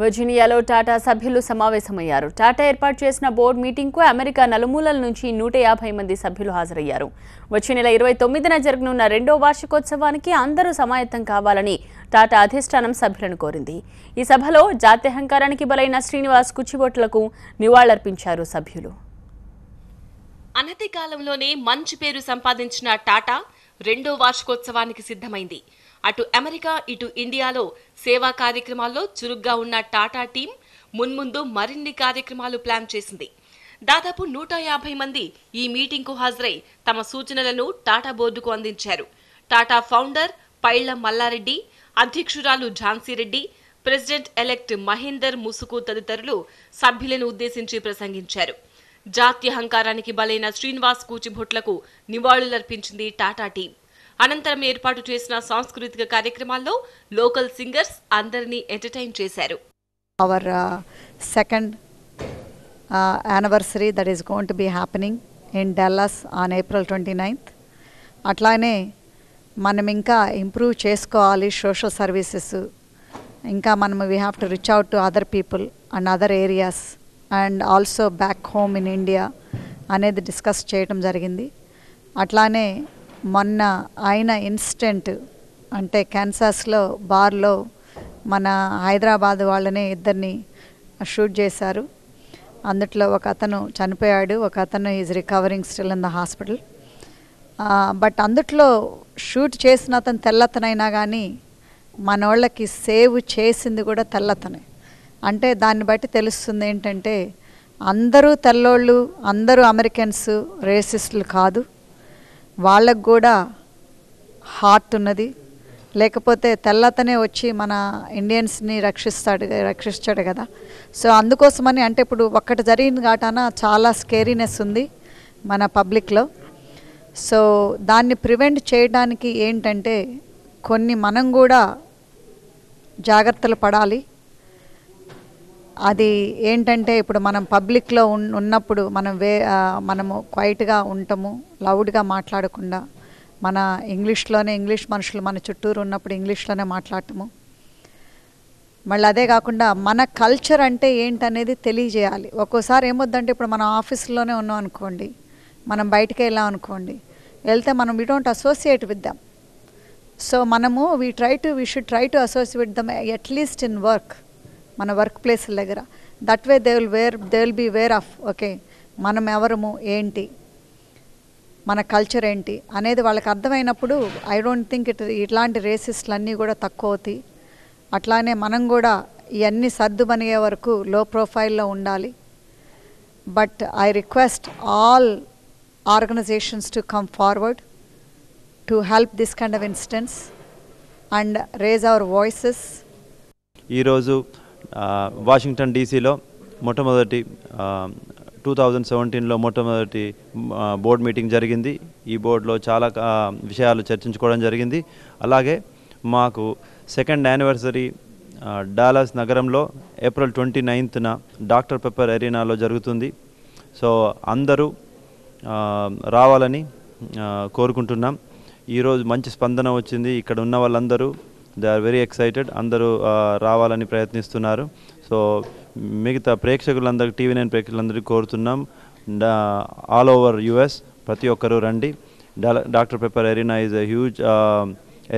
వర్జీనియాలో టాటా సభ్యులు సమావేశమయ్యారు. టాటా ఏర్పాటు చేసిన బోర్డు మీటింగ్కు అమెరికా నలుమూలల నుంచి 150 మంది సభ్యులు హాజరయ్యారు. వచ్చే నెల 29న జరగనున్న 2వ వార్షికోత్సవానికి అందరూ సమాయత్తం కావాలని టాటా అధిష్టానం సభ్యులను కోరింది. ఈ సభలో జాత్యహంకారానికి బలైన శ్రీనివాస్ కుచిబొట్లకు నివాళులర్పించారు సభ్యులు. అనతి కాలంలోనే మంచి పేరు సంపాదించిన టాటా 2వ వార్షికోత్సవానికి సిద్ధమైంది. అటు అమెరికా ఇటు ఇండియాలో సేవా కార్యక్రమాల్లో చురుగ్గా ఉన్న టాటా టీం మున్ముందు మరిన్ని కార్యక్రమాలు ప్లాన్ చేసింది. దాదాపు 150 మంది ఈ మీటింగ్కు హాజరై తమ సూచనలను టాటా బోర్డుకు అందించారు. టాటా ఫౌండర్ పైళ్ల మల్లారెడ్డి, అధ్యక్షురాలు ఝాన్సీరెడ్డి, ప్రెసిడెంట్ ఎలెక్ట్ మహేందర్ ముసుకు తదితరులు సభ్యులను ఉద్దేశించి ప్రసంగించారు. జాత్యహంకారానికి బలైన శ్రీనివాస్ కూచిభొట్లకు నివాళులర్పించింది టాటా టీం. అనంతరం ఏర్పాటు చేసిన సాంస్కృతిక కార్యక్రమాల్లో లోకల్ సింగర్స్ అందరినీ ఎంటర్టైన్ చేశారు. Our second anniversary that is going to be happening in Dallas on April 29th. అట్లానే మనం ఇంకా ఇంప్రూవ్ చేసుకోవాలి సోషల్ సర్వీసెస్. ఇంకా మనం we have to reach out to other people and other areas and also back home in India అనేది discuss చేయడం జరిగింది. అట్లానే మొన్న అయిన ఇన్సిడెంట్ అంటే కెన్సాస్లో బార్లో మన హైదరాబాద్ వాళ్ళని ఇద్దరిని షూట్ చేశారు. అందుట్లో ఒక అతను చనిపోయాడు, ఒక అతను is recovering still in the hospital. But అందుట్లో షూట్ చేసిన అతను తెల్లతనైనా కానీ మనోళ్ళకి సేవ్ చేసింది కూడా తెల్లతనే. అంటే దాన్ని బట్టి తెలుస్తుంది ఏంటంటే అందరూ తెల్లోళ్ళు, అందరూ అమెరికన్స్ రేసిస్టులు కాదు, వాళ్ళకు కూడా హార్ట్ ఉన్నది. లేకపోతే తెల్లతనే వచ్చి మన ఇండియన్స్ని రక్షిస్తాడు కదా. సో అందుకోసమని అంటే ఇప్పుడు ఒక్కటి జరిగిన ఘటన చాలా స్కేరీనెస్ ఉంది మన పబ్లిక్లో. సో దాన్ని ప్రివెంట్ చేయడానికి ఏంటంటే కొన్ని మనం కూడా జాగ్రత్తలు పడాలి. అది ఏంటంటే ఇప్పుడు మనం పబ్లిక్లో ఉన్నప్పుడు మనము క్వైట్గా ఉంటాము, లౌడ్గా మాట్లాడకుండా మన ఇంగ్లీష్ మనుషులు మన చుట్టూరు ఉన్నప్పుడు ఇంగ్లీష్లోనే మాట్లాడటము. మళ్ళీ అదే కాకుండా మన కల్చర్ అంటే ఏంటనేది తెలియజేయాలి. ఒక్కోసారి ఏమొద్దంటే ఇప్పుడు మనం ఆఫీస్లోనే ఉన్నాం అనుకోండి, మనం బయటికి వెళ్ళాం అనుకోండి, వెళ్తే మనం we don't associate with them. So మనము we should try to associate with them at least in work, మన వర్క్ ప్లేస్ల దగ్గర. That way they will be aware of okay మనం ఎవరము ఏంటి, మన కల్చర్ ఏంటి అనేది వాళ్ళకి అర్థమైనప్పుడు ఐ డోంట్ థింక్ ఇట్లాంటి రేసిస్టులు అన్నీ కూడా తక్కువ అవుతాయి. అట్లానే మనం కూడా ఇవన్నీ సర్దుమనిగే వరకు లో ప్రొఫైల్లో ఉండాలి. But I request all organisations to come forward to help this kind of incidents and raise our voices. ఈరోజు వాషింగ్టన్ డీసీలో మొట్టమొదటి 2017లో మొట్టమొదటి బోర్డ్ మీటింగ్ జరిగింది. ఈ బోర్డులో చాలా విషయాలు చర్చించుకోవడం జరిగింది. అలాగే మాకు సెకండ్ యానివర్సరీ డాలస్ నగరంలో ఏప్రిల్ 29న డాక్టర్ పెప్పర్ అరీనాలో జరుగుతుంది. సో అందరూ రావాలని కోరుకుంటున్నాం. ఈరోజు మంచి స్పందన వచ్చింది. ఇక్కడ ఉన్న వాళ్ళందరూ దే ఆర్ వెరీ ఎక్సైటెడ్, అందరూ రావాలని ప్రయత్నిస్తున్నారు. సో మిగతా ప్రేక్షకులందరికీ, TV9 ప్రేక్షకులందరికీ కోరుతున్నాం, ఆల్ ఓవర్ US ప్రతి ఒక్కరూ రండి. Doctor Pepper arena is a huge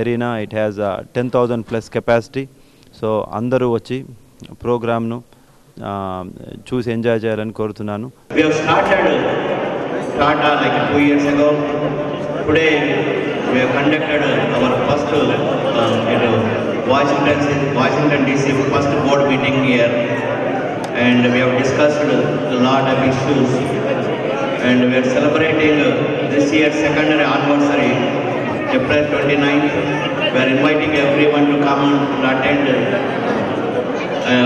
arena. It has 10,000+ capacity. So అందరూ వచ్చి ప్రోగ్రామ్ను చూసి ఎంజాయ్ చేయాలని కోరుతున్నాను. We have conducted our first Washington DC first board meeting here, and we have discussed a lot of issues, and we are celebrating this year's second anniversary, April 29th. We are inviting everyone to come and attend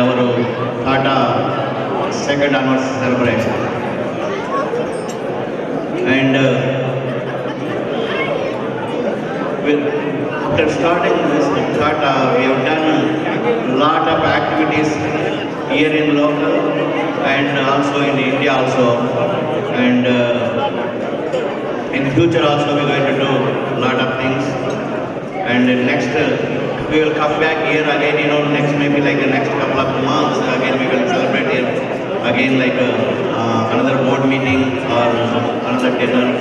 our Tata second anniversary celebration. And after starting this Tata, we have done a lot of activities here in local and also in India also, and in future also we are going to do a lot of things. And next we will come back here again, next maybe like the next couple of months meeting like another board meeting or another dinner